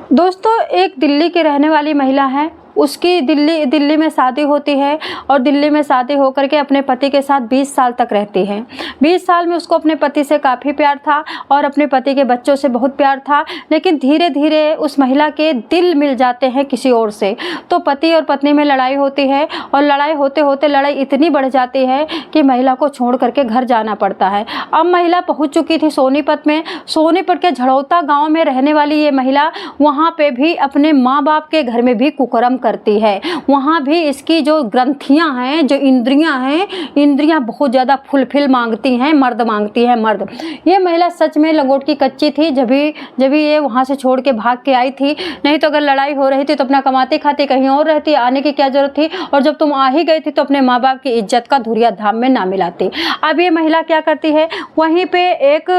दोस्तों, एक दिल्ली की रहने वाली महिला है। उसकी दिल्ली में शादी होती है और दिल्ली में शादी होकर के अपने पति के साथ 20 साल तक रहती है। 20 साल में उसको अपने पति से काफ़ी प्यार था और अपने पति के बच्चों से बहुत प्यार था, लेकिन धीरे धीरे उस महिला के दिल मिल जाते हैं किसी और से। तो पति और पत्नी में लड़ाई होती है और लड़ाई होते होते लड़ाई इतनी बढ़ जाती है कि महिला को छोड़ करके घर जाना पड़ता है। अब महिला पहुँच चुकी थी सोनीपत में। सोनीपत के झड़ौता गाँव में रहने वाली ये महिला वहाँ पर भी अपने माँ बाप के घर में भी कुकर्म करती है। वहाँ भी इसकी जो ग्रंथियाँ हैं, जो इंद्रियाँ हैं, इंद्रियाँ बहुत ज़्यादा फुलफिल मांगती हैं, मर्द मांगती हैं, मर्द। ये महिला सच में लंगोट की कच्ची थी जब भी ये वहाँ से छोड़ के भाग के आई थी। नहीं तो अगर लड़ाई हो रही थी तो अपना कमाते खाते कहीं और रहती, आने की क्या जरूरत थी। और जब तुम आ ही गई थी तो अपने माँ बाप की इज्जत का धुरिया धाम में ना मिलाती। अब ये महिला क्या करती है, वहीं पे एक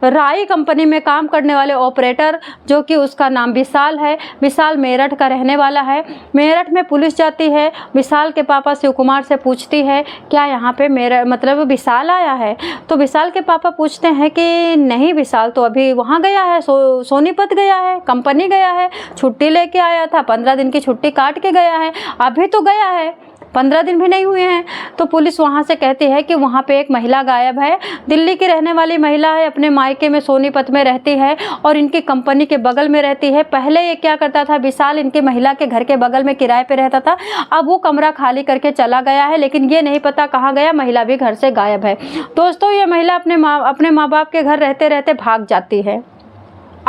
राई कंपनी में काम करने वाले ऑपरेटर, जो कि उसका नाम विशाल है, विशाल मेरठ का रहने वाला है। मेरठ में पुलिस जाती है, विशाल के पापा शिव कुमार से पूछती है क्या यहाँ पे मेरा मतलब विशाल आया है। तो विशाल के पापा पूछते हैं कि नहीं, विशाल तो अभी वहाँ गया है, सोनीपत गया है, कंपनी गया है, छुट्टी लेके आया था, 15 दिन की छुट्टी काट के गया है, अभी तो गया है, 15 दिन भी नहीं हुए हैं। तो पुलिस वहाँ से कहती है कि वहाँ पे एक महिला गायब है। दिल्ली की रहने वाली महिला है, अपने मायके में सोनीपत में रहती है और इनकी कंपनी के बगल में रहती है। पहले ये क्या करता था, विशाल इनकी महिला के घर के बगल में किराए पे रहता था। अब वो कमरा खाली करके चला गया है, लेकिन ये नहीं पता कहाँ गया, महिला भी घर से गायब है। दोस्तों, ये महिला अपने माँ बाप के घर रहते रहते भाग जाती है।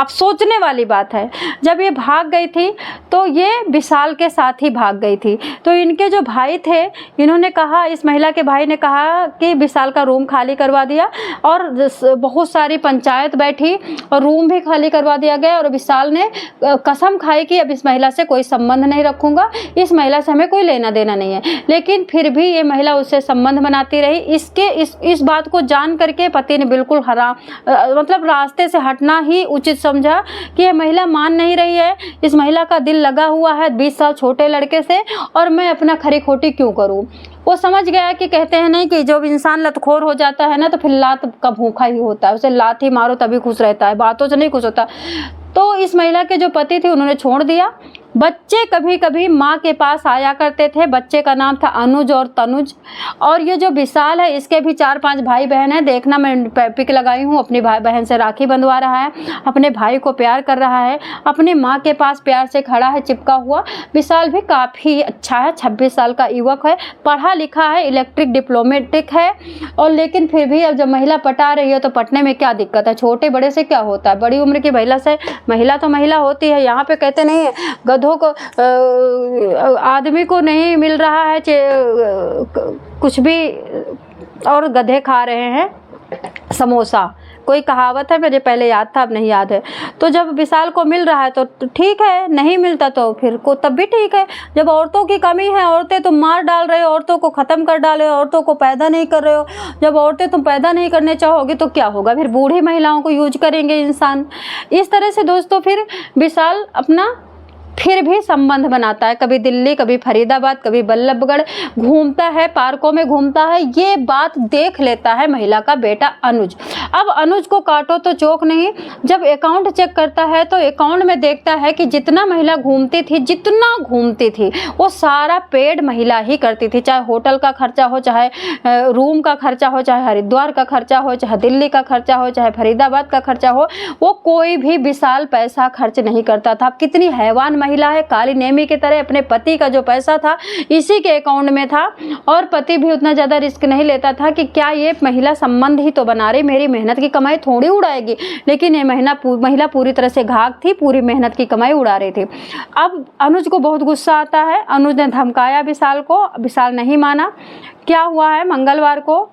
अब सोचने वाली बात है, जब ये भाग गई थी तो ये विशाल के साथ ही भाग गई थी। तो इनके जो भाई थे, इन्होंने कहा, इस महिला के भाई ने कहा कि विशाल का रूम खाली करवा दिया और बहुत सारी पंचायत बैठी और रूम भी खाली करवा दिया गया। और विशाल ने कसम खाई कि अब इस महिला से कोई संबंध नहीं रखूँगा, इस महिला से हमें कोई लेना देना नहीं है। लेकिन फिर भी ये महिला उससे संबंध बनाती रही। इस बात को जान करके पति ने बिल्कुल मतलब रास्ते से हटना ही उचित समझा कि ये महिला मान नहीं रही है, इस महिला का दिल लगा हुआ है 20 साल छोटे लड़के से, और मैं अपना खरी खोटी क्यों करूं। वो समझ गया कि कहते हैं नहीं कि जब इंसान लतखोर हो जाता है ना तो फिर लात का भूखा ही होता है, उसे लात ही मारो तभी खुश रहता है, बातों से नहीं खुश होता। तो इस महिला के जो पति थे उन्होंने छोड़ दिया। बच्चे कभी कभी माँ के पास आया करते थे। बच्चे का नाम था अनुज और तनुज। और ये जो विशाल है, इसके भी 4-5 भाई बहन हैं। देखना, मैं पिक लगाई हूँ, अपनी भाई बहन से राखी बंधवा रहा है, अपने भाई को प्यार कर रहा है, अपनी माँ के पास प्यार से खड़ा है चिपका हुआ। विशाल भी काफ़ी अच्छा है, 26 साल का युवक है, पढ़ा लिखा है, इलेक्ट्रिक डिप्लोमेटिक है। और लेकिन फिर भी अब जब महिला पटा रही है तो पटने में क्या दिक्कत है, छोटे बड़े से क्या होता है, बड़ी उम्र की महिला से महिला तो महिला होती है। यहाँ पे कहते नहीं है गधों को, आदमी को नहीं मिल रहा है कुछ भी और गधे खा रहे हैं समोसा, कोई कहावत है, मुझे पहले याद था अब नहीं याद है। तो जब विशाल को मिल रहा है तो ठीक है, नहीं मिलता तो फिर को तब भी ठीक है। जब औरतों की कमी है, औरतें तुम मार डाल रहे हो, औरतों को ख़त्म कर डाले हो, औरतों को पैदा नहीं कर रहे हो, जब औरतें तुम पैदा नहीं करने चाहोगे तो क्या होगा, फिर बूढ़ी महिलाओं को यूज करेंगे इंसान। इस तरह से दोस्तों फिर विशाल अपना फिर भी संबंध बनाता है, कभी दिल्ली, कभी फरीदाबाद, कभी बल्लभगढ़ घूमता है, पार्कों में घूमता है। ये बात देख लेता है महिला का बेटा अनुज। अब अनुज को काटो तो चोक नहीं। जब अकाउंट चेक करता है तो अकाउंट में देखता है कि जितना महिला घूमती थी वो सारा पेड महिला ही करती थी। चाहे होटल का खर्चा हो, चाहे रूम का खर्चा हो, चाहे हरिद्वार का खर्चा हो, चाहे दिल्ली का खर्चा हो, चाहे फरीदाबाद का खर्चा हो, वो कोई भी विशाल पैसा खर्च नहीं करता था। कितनी हैवान महिला है, काली नेमी की तरह। अपने पति का जो पैसा था इसी के अकाउंट में था और पति भी उतना ज़्यादा रिस्क नहीं लेता था कि क्या ये महिला संबंध ही तो बना रही, मेरी मेहनत की कमाई थोड़ी उड़ाएगी। लेकिन ये महिला पूरी तरह से घाघ थी, पूरी मेहनत की कमाई उड़ा रही थी। अब अनुज को बहुत गुस्सा आता है। अनुज ने धमकाया विशाल को, विशाल नहीं माना। क्या हुआ है, मंगलवार को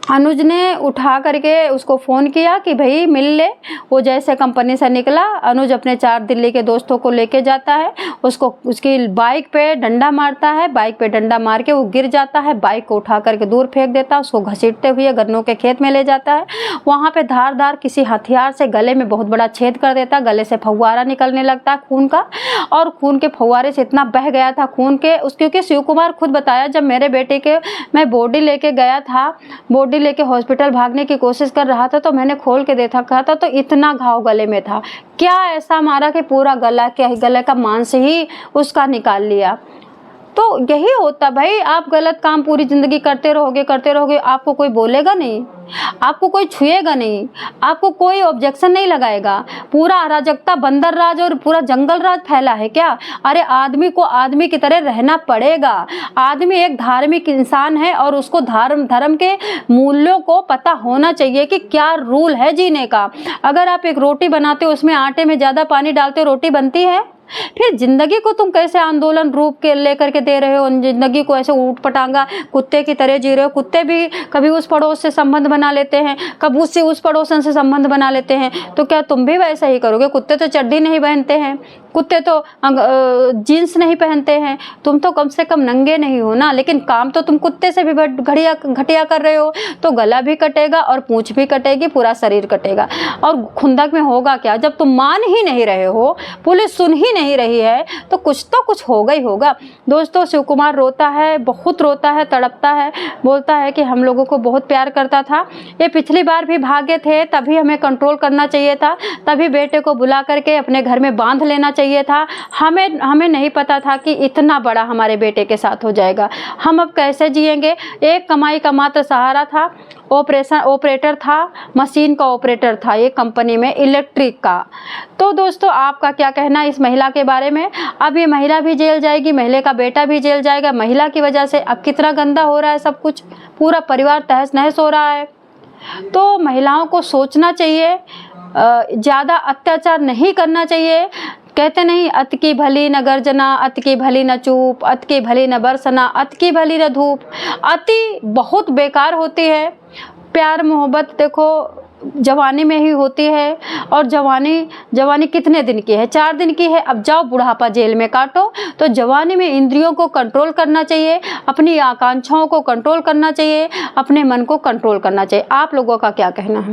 अनुज ने उठा करके उसको फ़ोन किया कि भाई मिल ले। वो जैसे कंपनी से निकला, अनुज अपने 4 दिल्ली के दोस्तों को लेके जाता है, उसकी बाइक पे डंडा मारता है, बाइक पे डंडा मार के वो गिर जाता है, बाइक को उठा करके दूर फेंक देता है, उसको घसीटते हुए गन्नों के खेत में ले जाता है। वहाँ पे धारदार किसी हथियार से गले में बहुत बड़ा छेद कर देता है, गले से फव्वारा निकलने लगता है खून का, और खून के फव्वारे से इतना बह गया था खून के क्योंकि शिव कुमार खुद बताया, जब मेरे बेटे के मैं बॉडी लेके गया था, बॉडी रोटी लेके हॉस्पिटल भागने की कोशिश कर रहा था, तो मैंने खोल के देखा था तो इतना घाव गले में था। क्या ऐसा मारा कि पूरा गले का मांस ही उसका निकाल लिया। तो यही होता भाई, आप गलत काम पूरी ज़िंदगी करते रहोगे, आपको कोई बोलेगा नहीं, आपको कोई छुएगा नहीं, आपको कोई ऑब्जेक्शन नहीं लगाएगा। पूरा अराजकता, बंदर राज और पूरा जंगल राज फैला है क्या? अरे आदमी को आदमी की तरह रहना पड़ेगा। आदमी एक धार्मिक इंसान है और उसको धर्म के मूल्यों को पता होना चाहिए कि क्या रूल है जीने का। अगर आप एक रोटी बनाते हो, उसमें आटे में ज़्यादा पानी डालते हो, रोटी बनती है? फिर जिंदगी को तुम कैसे आंदोलन रूप के लेकर के दे रहे हो? जिंदगी को ऐसे ऊट पटांगा कुत्ते की तरह जी रहे हो। कुत्ते भी कभी उस पड़ोस से संबंध बना लेते हैं, कभी उससे उस पड़ोसन से संबंध बना लेते हैं, तो क्या तुम भी वैसा ही करोगे? कुत्ते तो चड्डी नहीं पहनते हैं, कुत्ते तो जीन्स नहीं पहनते हैं, तुम तो कम से कम नंगे नहीं हो ना। लेकिन काम तो तुम कुत्ते से भी घटिया कर रहे हो, तो गला भी कटेगा और पूंछ भी कटेगी, पूरा शरीर कटेगा। और खुंदक में होगा क्या? जब तुम मान ही नहीं रहे हो, पुलिस सुन ही नहीं रही है, तो कुछ होगा ही होगा। दोस्तों, शिव कुमार रोता है, बहुत रोता है, तड़पता है, बोलता है कि हम लोगों को बहुत प्यार करता था। ये पिछली बार भी भागे थे, तभी हमें कंट्रोल करना चाहिए था, तभी बेटे को बुला करके अपने घर में बांध लेना चाहिए था। हमें नहीं पता था कि इतना बड़ा हमारे बेटे के साथ हो जाएगा। हम अब कैसे जिएंगे? एक कमाई का मात्र सहारा था, ऑपरेटर था, मशीन का ऑपरेटर था ये कंपनी में, इलेक्ट्रिक का। तो दोस्तों, आपका क्या कहना है इस महिला के बारे में? अब ये महिला भी जेल जाएगी, महिला का बेटा भी जेल जाएगा। महिला की वजह से अब कितना गंदा हो रहा है सब कुछ, पूरा परिवार तहस नहस हो रहा है। तो महिलाओं को सोचना चाहिए, ज़्यादा अत्याचार नहीं करना चाहिए। कहते नहीं, अत की भली न गर्जना, अत की भली न चूप, अत की भली न बरसना, अत की भली न धूप। अति बहुत बेकार होती है। प्यार मोहब्बत देखो जवानी में ही होती है, और जवानी कितने दिन की है? 4 दिन की है। अब जाओ बुढ़ापा जेल में काटो। तो जवानी में इंद्रियों को कंट्रोल करना चाहिए, अपनी आकांक्षाओं को कंट्रोल करना चाहिए, अपने मन को कंट्रोल करना चाहिए। आप लोगों का क्या कहना है?